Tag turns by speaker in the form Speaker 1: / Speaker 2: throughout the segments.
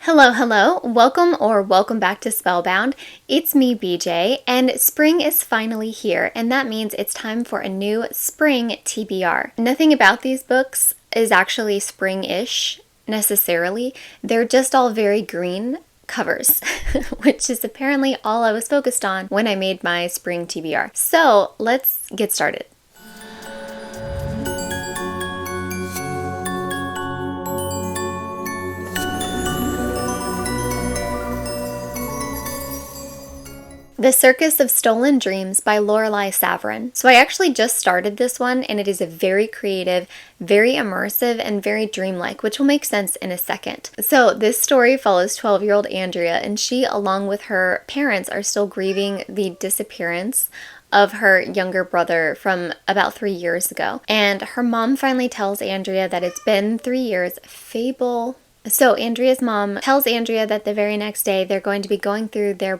Speaker 1: Hello, hello. Welcome back to Spellbound. It's me, BJ, and spring is finally here, and that means it's time for a new spring TBR. Nothing about these books is actually spring-ish necessarily. They're just all very green covers, which is apparently all I was focused on when I made my spring TBR. So let's get started. The Circus of Stolen Dreams by Lorelei Saverin. So I actually just started this one, and it is a very creative, very immersive, and very dreamlike, which will make sense in a second. So this story follows 12-year-old Andrea, and she, along with her parents, are still grieving the disappearance of her younger brother from about 3 years ago. And her mom finally tells Andrea that it's been 3 years. Fable. So Andrea's mom tells Andrea that the very next day they're going to be going through her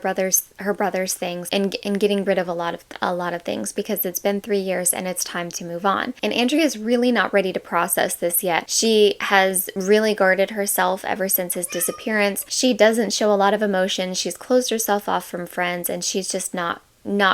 Speaker 1: brother's things and getting rid of a lot of things because it's been 3 years and it's time to move on. And Andrea's really not ready to process this yet. She has really guarded herself ever since his disappearance. She doesn't show a lot of emotion. She's closed herself off from friends, and she's just not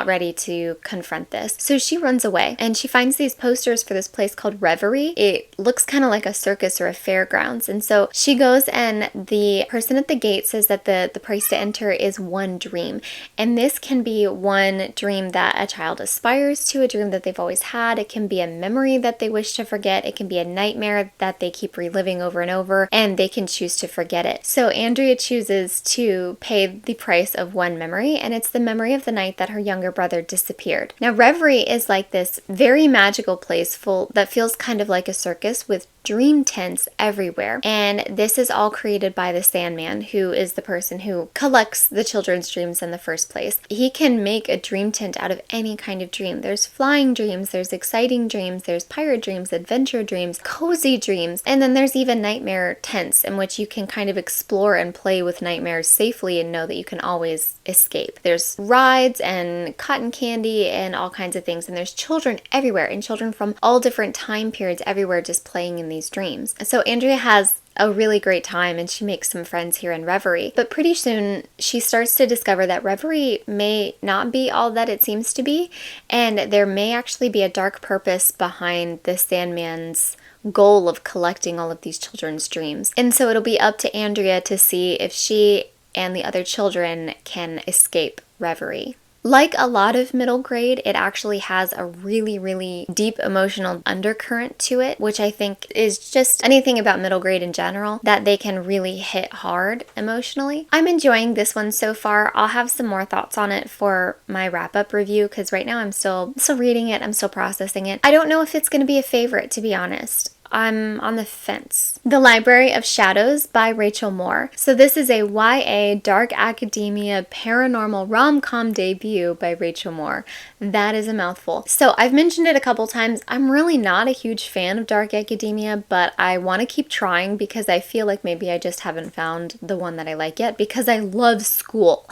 Speaker 1: ready to confront this. So she runs away and she finds these posters for this place called Reverie. It looks kind of like a circus or a fairgrounds. And so she goes, and the person at the gate says that the price to enter is one dream. And this can be one dream that a child aspires to, a dream that they've always had. It can be a memory that they wish to forget. It can be a nightmare that they keep reliving over and over, and they can choose to forget it. So Andrea chooses to pay the price of one memory, and it's the memory of the night that her younger brother disappeared. Now, Reverie is like this very magical place that feels kind of like a circus with dream tents everywhere. And this is all created by the Sandman, who is the person who collects the children's dreams in the first place. He can make a dream tent out of any kind of dream. There's flying dreams, there's exciting dreams, there's pirate dreams, adventure dreams, cozy dreams, and then there's even nightmare tents in which you can kind of explore and play with nightmares safely and know that you can always escape. There's rides and cotton candy and all kinds of things, and there's children everywhere, and children from all different time periods everywhere just playing in these dreams. So Andrea has a really great time, and she makes some friends here in Reverie. But pretty soon she starts to discover that Reverie may not be all that it seems to be, and there may actually be a dark purpose behind the Sandman's goal of collecting all of these children's dreams. And so it'll be up to Andrea to see if she and the other children can escape Reverie. Like a lot of middle grade, it actually has a really, really deep emotional undercurrent to it, which I think is just anything about middle grade in general, that they can really hit hard emotionally. I'm enjoying this one so far. I'll have some more thoughts on it for my wrap-up review, because right now I'm still reading it, I'm still processing it. I don't know if it's going to be a favorite, to be honest. I'm on the fence. The Library of Shadows by Rachel Moore. So this is a YA dark academia paranormal rom-com debut by Rachel Moore. That is a mouthful. So I've mentioned it a couple times. I'm really not a huge fan of dark academia, but I want to keep trying because I feel like maybe I just haven't found the one that I like yet, because I love school.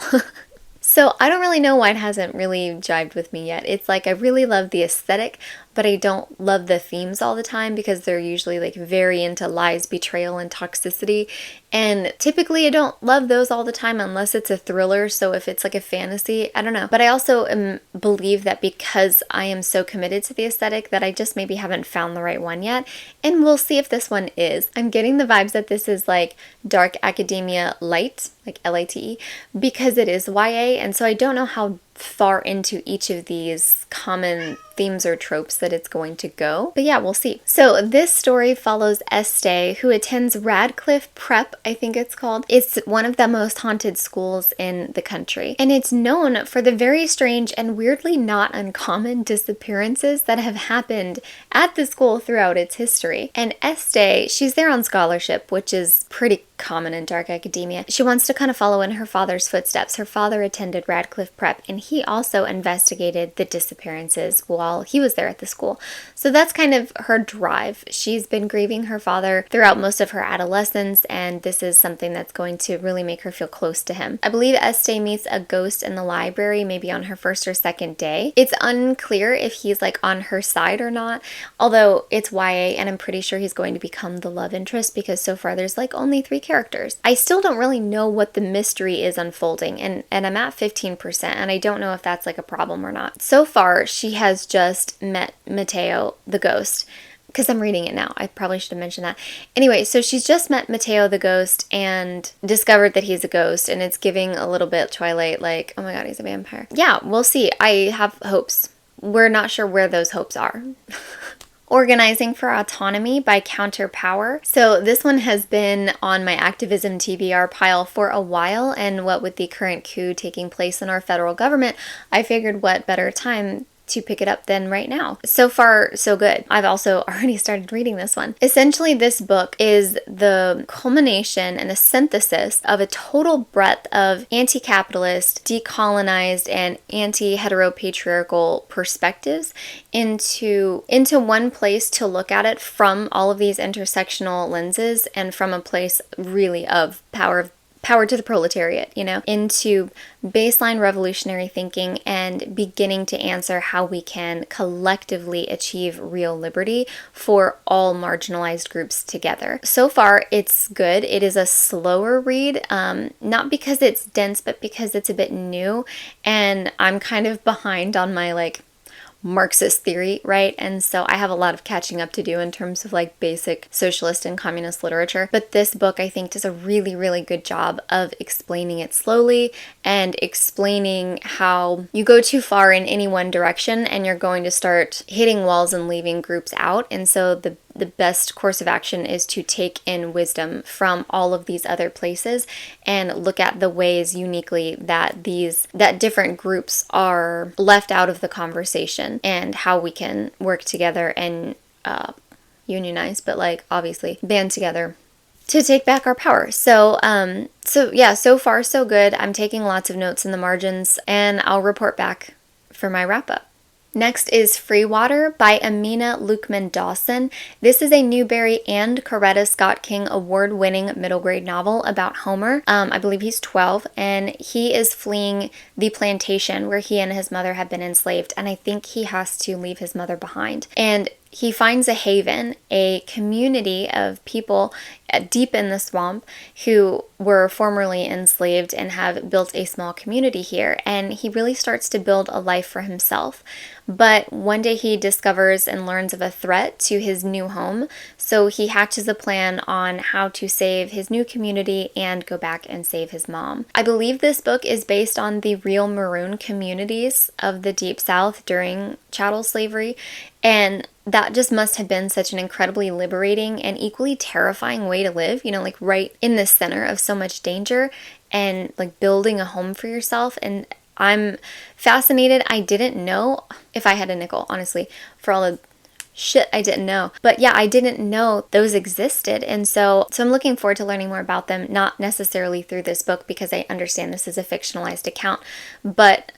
Speaker 1: So I don't really know why it hasn't really jived with me yet. It's like I really love the aesthetic, but I don't love the themes all the time because they're usually like very into lies, betrayal, and toxicity. And typically I don't love those all the time unless it's a thriller. So if it's like a fantasy, I don't know. But I also believe that because I am so committed to the aesthetic that I just maybe haven't found the right one yet. And we'll see if this one is. I'm getting the vibes that this is like dark academia light, like LITE, because it is YA. And so I don't know how far into each of these common themes or tropes that it's going to go. But yeah, we'll see. So this story follows Estee, who attends Radcliffe Prep, I think it's called. It's one of the most haunted schools in the country. And it's known for the very strange and weirdly not uncommon disappearances that have happened at the school throughout its history. And Estee, she's there on scholarship, which is pretty common in dark academia. She wants to kind of follow in her father's footsteps. Her father attended Radcliffe Prep, and he also investigated the disappearances while he was there at the school. So that's kind of her drive. She's been grieving her father throughout most of her adolescence, and this is something that's going to really make her feel close to him. I believe Estee meets a ghost in the library maybe on her first or second day. It's unclear if he's like on her side or not, although it's YA and I'm pretty sure he's going to become the love interest because so far there's like only 3 characters characters. I still don't really know what the mystery is unfolding, and I'm at 15%, and I don't know if that's like a problem or not. So far, she has just met Mateo, the ghost, because I'm reading it now. I probably should have mentioned that. Anyway, so she's just met Mateo the ghost and discovered that he's a ghost, and it's giving a little bit Twilight, like, oh my god, he's a vampire. Yeah, we'll see. I have hopes. We're not sure where those hopes are. Organizing for Autonomy by Counterpower. So this one has been on my activism TBR pile for a while, and what with the current coup taking place in our federal government, I figured what better time to pick it up than right now. So far, so good. I've also already started reading this one. Essentially, this book is the culmination and the synthesis of a total breadth of anti-capitalist, decolonized, and anti-heteropatriarchal perspectives into one place to look at it from all of these intersectional lenses, and from a place really of power to the proletariat, into baseline revolutionary thinking and beginning to answer how we can collectively achieve real liberty for all marginalized groups together. So far, it's good. It is a slower read, not because it's dense, but because it's a bit new, and I'm kind of behind on my Marxist theory, right? And so I have a lot of catching up to do in terms of basic socialist and communist literature. But this book, I think, does a really, really good job of explaining it slowly and explaining how you go too far in any one direction and you're going to start hitting walls and leaving groups out. And so the best course of action is to take in wisdom from all of these other places and look at the ways uniquely that different groups are left out of the conversation, and how we can work together and unionize, but obviously band together to take back our power. So yeah, so far so good. I'm taking lots of notes in the margins, and I'll report back for my wrap up. Next is Freewater by Amina Luqman-Dawson. This is a Newbery and Coretta Scott King award-winning middle grade novel about Homer. I believe he's 12, and he is fleeing the plantation where he and his mother have been enslaved, and I think he has to leave his mother behind. And he finds a haven, a community of people deep in the swamp who were formerly enslaved and have built a small community here. And he really starts to build a life for himself. But one day he discovers and learns of a threat to his new home. So he hatches a plan on how to save his new community and go back and save his mom. I believe this book is based on the real maroon communities of the Deep South during chattel slavery. And that just must have been such an incredibly liberating and equally terrifying way to live, right in the center of so much danger, and building a home for yourself. And I'm fascinated. I didn't know if I had a nickel, honestly, for all the shit I didn't know. But yeah, I didn't know those existed. And so I'm looking forward to learning more about them, not necessarily through this book because I understand this is a fictionalized account, but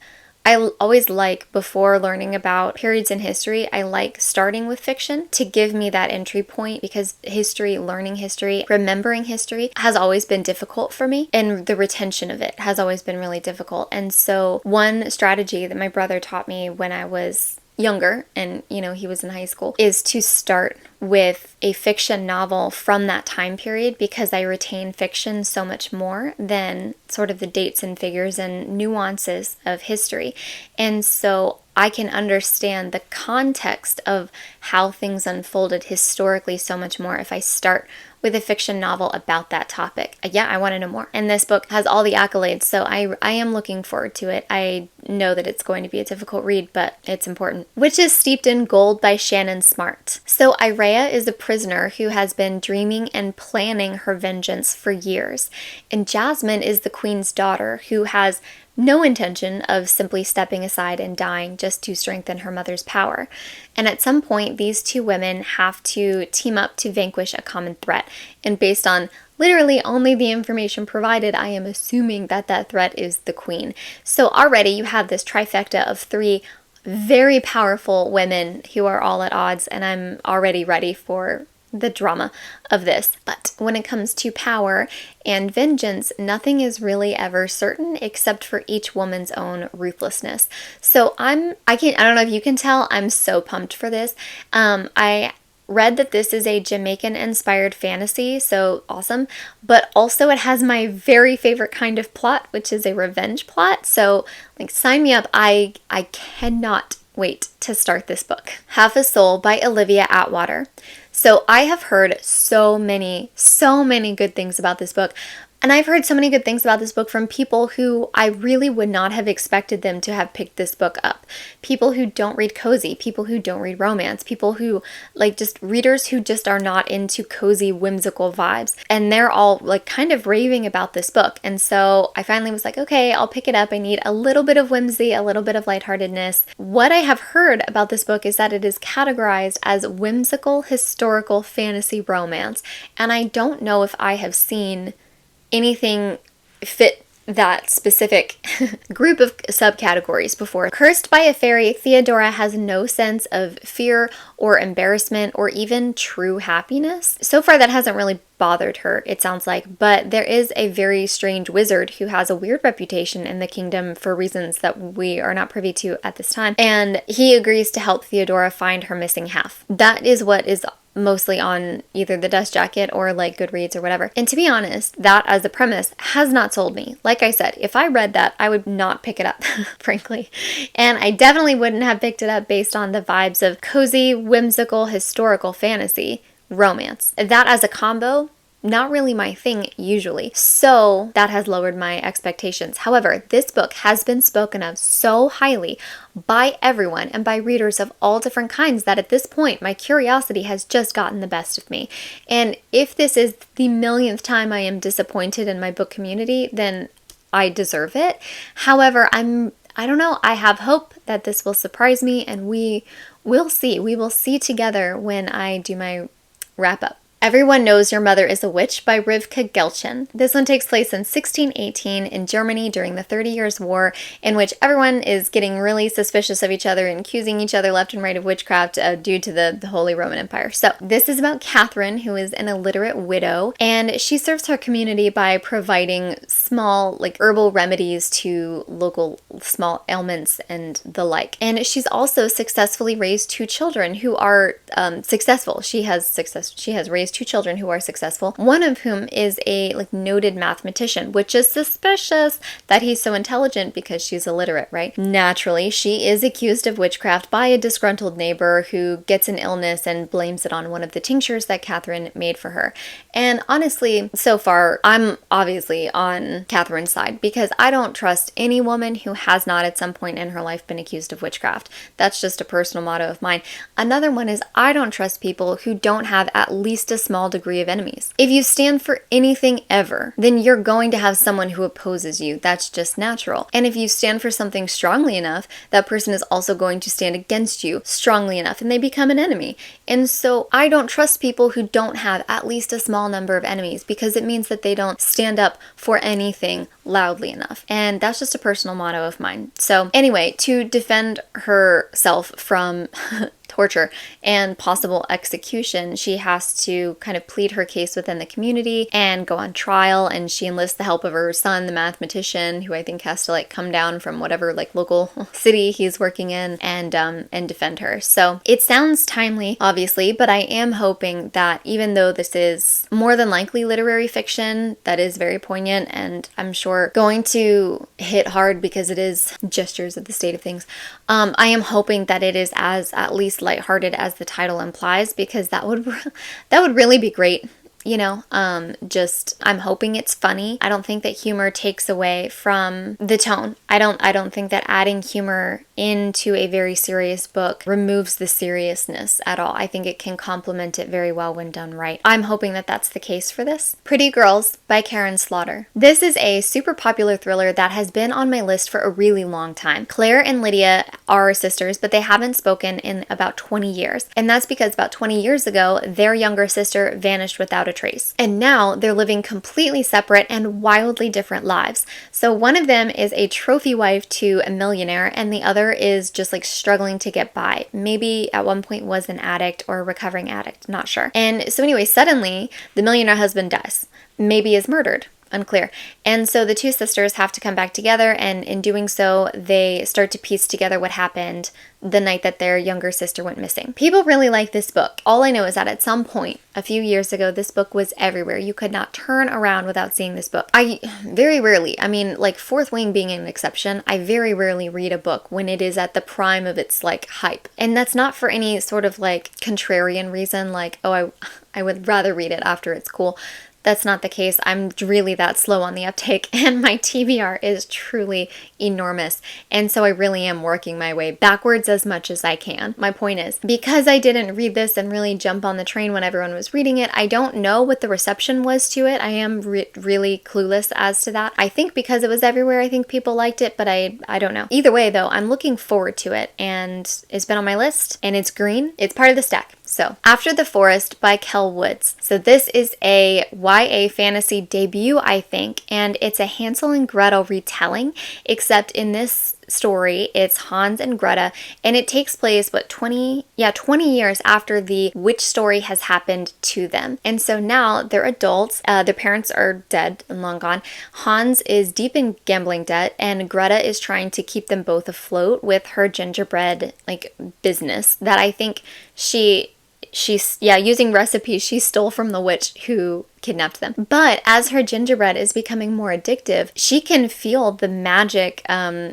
Speaker 1: I always before learning about periods in history, I like starting with fiction to give me that entry point, because learning history, remembering history has always been difficult for me, and the retention of it has always been really difficult. And so one strategy that my brother taught me when I was younger, and he was in high school, is to start with a fiction novel from that time period, because I retain fiction so much more than sort of the dates and figures and nuances of history. And so I can understand the context of how things unfolded historically so much more if I start with a fiction novel about that topic. Yeah, I want to know more. And this book has all the accolades, so I am looking forward to it. I know that it's going to be a difficult read, but it's important. Witches Steeped in Gold by Shannon Smart. So Irea is a prisoner who has been dreaming and planning her vengeance for years. And Jasmine is the queen's daughter who has no intention of simply stepping aside and dying just to strengthen her mother's power. And at some point, these two women have to team up to vanquish a common threat. And based on literally only the information provided, I am assuming that that threat is the queen. So already you have this trifecta of three very powerful women who are all at odds, and I'm already ready for the drama of this. But when it comes to power and vengeance, nothing is really ever certain except for each woman's own ruthlessness. So I don't know if you can tell, I'm so pumped for this. I read that this is a Jamaican-inspired fantasy, so awesome. But also it has my very favorite kind of plot, which is a revenge plot. So, like, sign me up. I cannot wait to start this book. Half a Soul by Olivia Atwater. So I have heard so many good things about this book. And I've heard so many good things about this book from people who I really would not have expected them to have picked this book up. People who don't read cozy, people who don't read romance, people who, like, just readers who just are not into cozy, whimsical vibes. And they're all, like, kind of raving about this book. And so I finally was like, okay, I'll pick it up. I need a little bit of whimsy, a little bit of lightheartedness. What I have heard about this book is that it is categorized as whimsical, historical fantasy romance. And I don't know if I have seen anything fit that specific group of subcategories before. Cursed by a fairy, Theodora has no sense of fear or embarrassment or even true happiness. So far that hasn't really bothered her, it sounds like, but there is a very strange wizard who has a weird reputation in the kingdom for reasons that we are not privy to at this time, and he agrees to help Theodora find her missing half. That is what is mostly on either the Dust Jacket or like Goodreads or whatever. And to be honest, that as a premise has not sold me. Like I said, if I read that, I would not pick it up, frankly. And I definitely wouldn't have picked it up based on the vibes of cozy, whimsical, historical fantasy romance. That as a combo, not really my thing usually. So that has lowered my expectations. However, this book has been spoken of so highly by everyone and by readers of all different kinds that at this point my curiosity has just gotten the best of me. And if this is the millionth time I am disappointed in my book community, then I deserve it. However, I don't know, I have hope that this will surprise me, and we will see. We will see together when I do my wrap up. Everyone Knows Your Mother is a Witch by Rivka Gelchen. This one takes place in 1618 in Germany during the 30 Years' War, in which everyone is getting really suspicious of each other and accusing each other left and right of witchcraft due to the Holy Roman Empire. So this is about Catherine, who is an illiterate widow, and she serves her community by providing small, like, herbal remedies to local small ailments and the like. And she's also successfully raised two children who are successful. She has raised two children who are successful, one of whom is a noted mathematician, which is suspicious that he's so intelligent because she's illiterate, right? Naturally, she is accused of witchcraft by a disgruntled neighbor who gets an illness and blames it on one of the tinctures that Catherine made for her. And honestly, so far, I'm obviously on Catherine's side because I don't trust any woman who has not at some point in her life been accused of witchcraft. That's just a personal motto of mine. Another one is I don't trust people who don't have at least a small degree of enemies. If you stand for anything ever, then you're going to have someone who opposes you. That's just natural. And if you stand for something strongly enough, that person is also going to stand against you strongly enough and they become an enemy. And so I don't trust people who don't have at least a small number of enemies because it means that they don't stand up for anything loudly enough. And that's just a personal motto of mine. So anyway, to defend herself from torture and possible execution, she has to kind of plead her case within the community and go on trial, and she enlists the help of her son, the mathematician, who I think has to come down from whatever local city he's working in and defend her. So it sounds timely, obviously, but I am hoping that even though this is more than likely literary fiction that is very poignant and I'm sure going to hit hard because it is gestures of the state of things, I am hoping that it is as at least lighthearted as the title implies, because that would really be great. I'm hoping it's funny. I don't think that humor takes away from the tone. I don't think that adding humor into a very serious book removes the seriousness at all. I think it can complement it very well when done right. I'm hoping that that's the case for this. Pretty Girls by Karen Slaughter. This is a super popular thriller that has been on my list for a really long time. Claire and Lydia are sisters, but they haven't spoken in about 20 years. And that's because about 20 years ago, their younger sister vanished without a trace. And now they're living completely separate and wildly different lives. So one of them is a trophy wife to a millionaire, and the other is just struggling to get by. Maybe at one point was an addict or a recovering addict, not sure. And so anyway, suddenly the millionaire husband dies. Maybe is murdered. unclear. And so the two sisters have to come back together, and in doing so, they start to piece together what happened the night that their younger sister went missing. People really like this book. All I know is that at some point, a few years ago, this book was everywhere. You could not turn around without seeing this book. I very rarely, I mean, like Fourth Wing being an exception, I very rarely read a book when it is at the prime of its like hype. And that's not for any sort of like contrarian reason, like, oh, I would rather read it after it's cool. That's not the case. I'm really that slow on the uptake, and my TBR is truly enormous. And so I really am working my way backwards as much as I can. My point is, because I didn't read this and really jump on the train when everyone was reading it, I don't know what the reception was to it. I am really clueless as to that. I think because it was everywhere, I think people liked it, but I don't know. Either way, though, I'm looking forward to it, and it's been on my list, and it's green. It's part of the stack. So, After the Forest by Kel Woods. So this is a YA fantasy debut, I think, and it's a Hansel and Gretel retelling, except in this story, it's Hans and Greta, and it takes place, 20 years after the witch story has happened to them. And so now they're adults, their parents are dead and long gone. Hans is deep in gambling debt, and Greta is trying to keep them both afloat with her gingerbread, like, business that I think she's using recipes she stole from the witch who kidnapped them. But as her gingerbread is becoming more addictive, she can feel the magic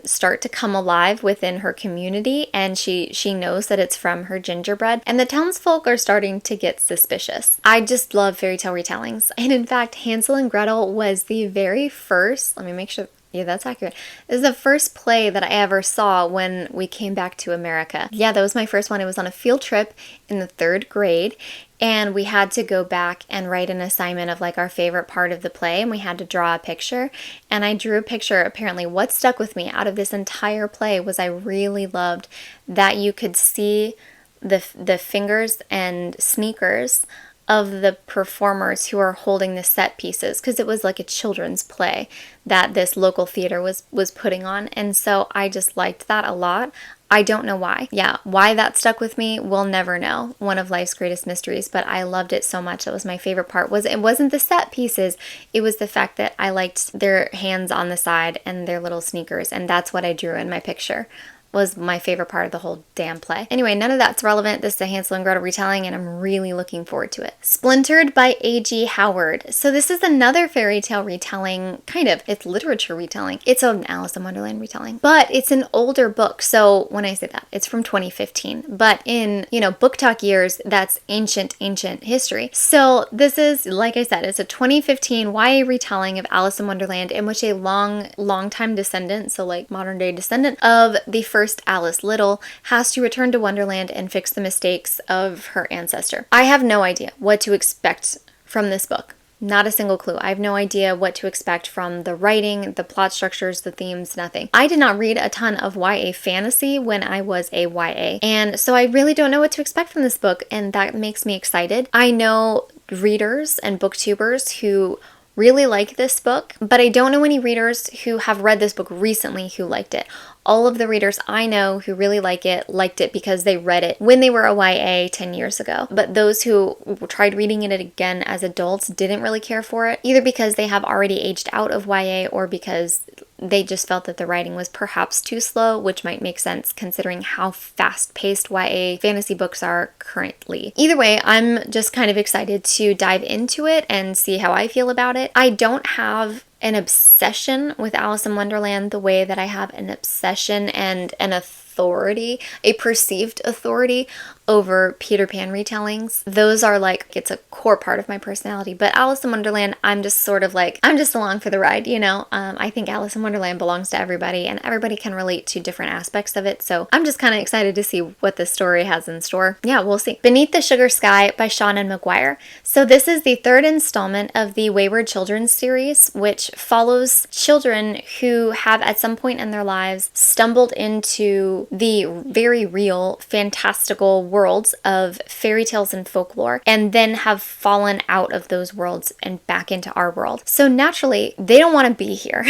Speaker 1: start to come alive within her community, and she knows that it's from her gingerbread, and the townsfolk are starting to get suspicious. I just love fairy tale retellings, and in fact, Hansel and Gretel was the very first, let me make sure, yeah, that's accurate. This is the first play that I ever saw when we came back to America. Yeah, that was my first one. It was on a field trip in the 3rd grade, and we had to go back and write an assignment of like our favorite part of the play, and we had to draw a picture. And I drew a picture. Apparently, what stuck with me out of this entire play was I really loved that you could see the fingers and sneakers of the performers who are holding the set pieces, because it was like a children's play that this local theater was putting on, and so I just liked that a lot. I don't know why. Yeah, why that stuck with me, we'll never know. One of life's greatest mysteries, but I loved it so much. That was my favorite part. It wasn't the set pieces, it was the fact that I liked their hands on the side and their little sneakers, and that's what I drew in my picture. Was my favorite part of the whole damn play. Anyway, none of that's relevant. This is a Hansel and Gretel retelling, and I'm really looking forward to it. Splintered by A.G. Howard. So this is another fairy tale retelling, kind of. It's literature retelling. It's an Alice in Wonderland retelling, but it's an older book. So when I say that, it's from 2015, but in, book talk years, that's ancient history. So this is, like I said, it's a 2015 YA retelling of Alice in Wonderland, in which a long time descendant, so like modern day descendant of the first Alice Little, has to return to Wonderland and fix the mistakes of her ancestor. I have no idea what to expect from this book. Not a single clue. I have no idea what to expect from the writing, the plot structures, the themes, nothing. I did not read a ton of YA fantasy when I was a YA, and so I really don't know what to expect from this book, and that makes me excited. I know readers and booktubers who really like this book, but I don't know any readers who have read this book recently who liked it. All of the readers I know who really liked it because they read it when they were a YA 10 years ago. But those who tried reading it again as adults didn't really care for it, either because they have already aged out of YA or because they just felt that the writing was perhaps too slow, which might make sense considering how fast-paced YA fantasy books are currently. Either way, I'm just kind of excited to dive into it and see how I feel about it. I don't have an obsession with Alice in Wonderland the way that I have an obsession and an authority, a perceived authority over Peter Pan retellings. Those are like, it's a core part of my personality. But Alice in Wonderland, I'm just sort of like, I'm just along for the ride, I think Alice in Wonderland belongs to everybody, and everybody can relate to different aspects of it. So I'm just kind of excited to see what this story has in store. Yeah, we'll see. Beneath the Sugar Sky by Seanan McGuire. So this is the 3rd installment of the Wayward Children series, which follows children who have at some point in their lives stumbled into the very real, fantastical world worlds of fairy tales and folklore, and then have fallen out of those worlds and back into our world. So naturally, they don't want to be here.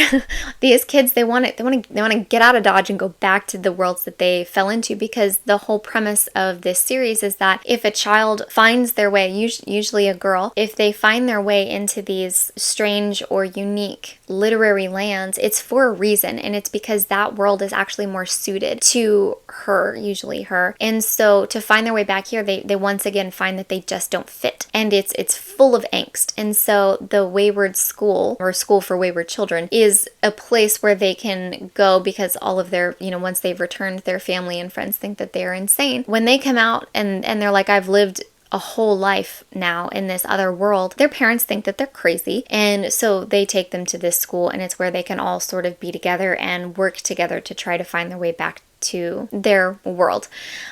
Speaker 1: These kids, they want to get out of Dodge and go back to the worlds that they fell into, because the whole premise of this series is that if a child finds their way, usually a girl, if they find their way into these strange or unique literary lands, it's for a reason, and it's because that world is actually more suited to her, usually her. And so to find their way back here, they once again find that they just don't fit, and it's full of angst. And so the Wayward School, or School for Wayward Children, is a place where they can go, because all of their, once they've returned, their family and friends think that they're insane. When they come out and they're like, I've lived a whole life now in this other world, their parents think that they're crazy, and so they take them to this school, and it's where they can all sort of be together and work together to try to find their way back to their world.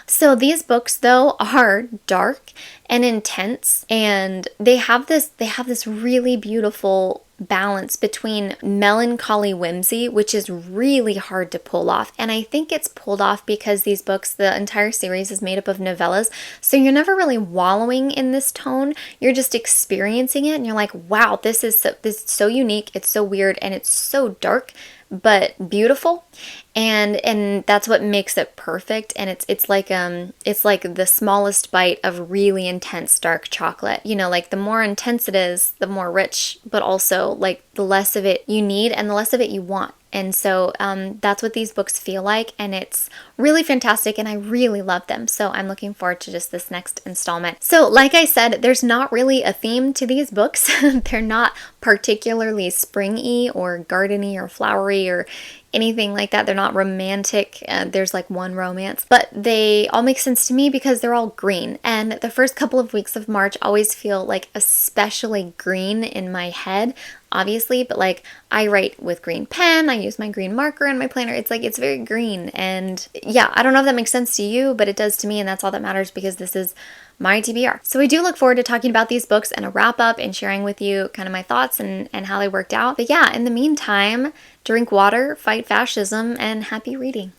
Speaker 1: So these books, though, are dark and intense, and they have this really beautiful balance between melancholy whimsy, which is really hard to pull off. And I think it's pulled off because these books, the entire series, is made up of novellas, so you're never really wallowing in this tone. You're just experiencing it, and you're like, wow, this is so unique, it's so weird, and it's so dark but beautiful, and that's what makes it perfect. And it's like the smallest bite of really intense dark chocolate. Like the more intense it is, the more rich, but also like the less of it you need and the less of it you want. And so that's what these books feel like, and it's really fantastic, and I really love them. So I'm looking forward to just this next installment. So like I said, there's not really a theme to these books. They're not particularly springy or gardeny or flowery or anything like that. They're not romantic. There's like one romance, but they all make sense to me because they're all green. And the first couple of weeks of March always feel like especially green in my head, obviously, but like I write with green pen, I use my green marker in my planner. It's very green. And yeah, I don't know if that makes sense to you, but it does to me, and that's all that matters because this is my TBR. So I do look forward to talking about these books and a wrap up and sharing with you kind of my thoughts and how they worked out. But yeah, in the meantime, drink water, fight fascism, and happy reading.